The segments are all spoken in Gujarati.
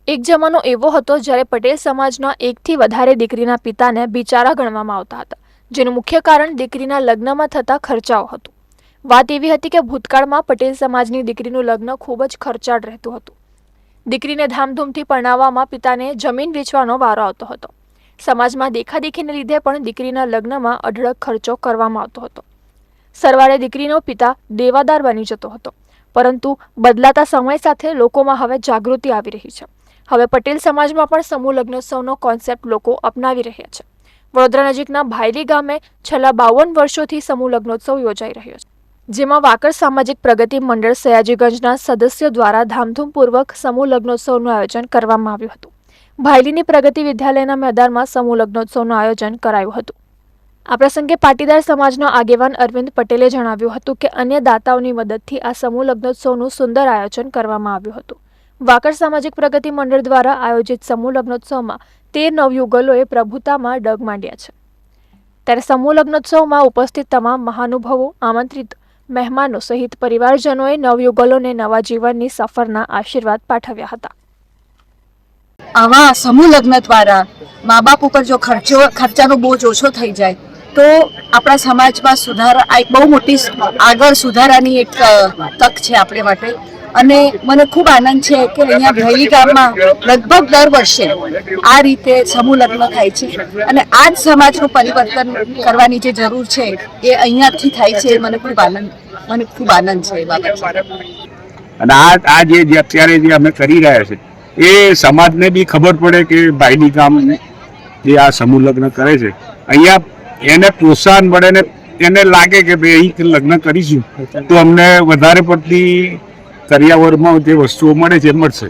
એક જમાનો એવો હતો જ્યારે પટેલ સમાજના એકથી વધારે દીકરીના પિતાને બિચારા ગણવામાં આવતા હતા, જેનું મુખ્ય કારણ દીકરીના લગ્નમાં થતા ખર્ચાઓ હતું. વાત એવી હતી કે ભૂતકાળમાં પટેલ સમાજની દીકરીનું લગ્ન ખૂબ જ ખર્ચાળ રહેતું હતું. દીકરીને ધામધૂમથી પરણાવવામાં પિતાને જમીન વેચવાનો વારો આવતો હતો. સમાજમાં દેખાદેખીને લીધે પણ દીકરીના લગ્નમાં અઢળક ખર્ચો કરવામાં આવતો હતો. સરવાળે દીકરીનો પિતા દેવાદાર બની જતો હતો. પરંતુ બદલાતા સમય સાથે લોકોમાં હવે જાગૃતિ આવી રહી છે. હવે પટેલ સમાજમાં પણ સમૂહ લગ્નોત્સવનો કોન્સેપ્ટ લોકો અપનાવી રહ્યા છે. વડોદરા નજીકના ભાયલી ગામે છેલ્લા 52 વર્ષોથી સમૂહ લગ્નોત્સવ યોજાઈ રહ્યો છે, જેમાં વાકડ સામાજિક પ્રગતિ મંડળ સયાજીગંજના સદસ્યો દ્વારા ધામધૂમપૂર્વક સમૂહ લગ્નોત્સવનું આયોજન કરવામાં આવ્યું હતું. ભાયલીની પ્રગતિ વિદ્યાલયના મેદાનમાં સમૂહ લગ્નોત્સવનું આયોજન કરાયું હતું. આ પ્રસંગે પાટીદાર સમાજના આગેવાન અરવિંદ પટેલે જણાવ્યું હતું કે અન્ય દાતાઓની મદદથી આ સમૂહ લગ્નોત્સવનું સુંદર આયોજન કરવામાં આવ્યું હતું. વાકડ સામાજિક પ્રગતિ મંડળ દ્વારા આયોજિત સમૂહ લગ્નોત્સવમાં 13 નવયુગલોએ પ્રભુતામાં ડગ માંડ્યા છે. ત્યારે સમૂહ લગ્નોત્સવમાં ઉપસ્થિત તમામ મહાનુભાવો, આમંત્રિત મહેમાનો સહિત પરિવારજનોએ નવયુગલોને નવા જીવનની સફરના આશીર્વાદ પાઠવ્યા હતા. આવા સમૂહ લગ્ન દ્વારા મા બાપ ઉપર જો ખર્ચાનો બોજ ઓછો થઈ જાય તો આપણા સમાજમાં સુધારા, આ એક બહુ મોટી આગળ સુધારાની એક તક છે આપણે માટે. અને મને ખૂબ આનંદ છે કે અહીંયા ભાયલી ગામમાં લગભગ દર વર્ષે આ રીતે સમૂહ લગ્ન થાય છે અને આ જ સમાજનું પરિવર્તન કરવાની જે જરૂર છે એ અહીંયાથી થાય છે. મને ખૂબ આનંદ છે એ બાબત. અને આ જે અત્યારે જે અમે કરી રહ્યા છે એ સમાજને બી ખબર પડે કે ભાયલી ગામ જે આ સમૂહ લગ્ન કરે છે, અહીંયા એને પ્રોત્સાહન મળે ને એને લાગે કે ભાઈ અહીં લગ્ન કરીશું તો અમને વધારે પડતી કરિયાવરમાં જે વસ્તુઓ મળે છે મળશે.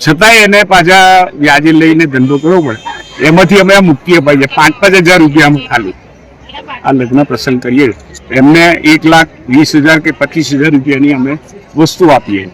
છતાંય એને પાછા વ્યાજે લઈને ધંધો કરવો પડે. એમાંથી અમે મુક્તિ અપાઈએ 5-5 હજાર રૂપિયા ખાલી આ લગ્ન પ્રસંગ કરીએ એમને 1,20,000 કે 25,000 રૂપિયાની અમે વસ્તુ આપીએ.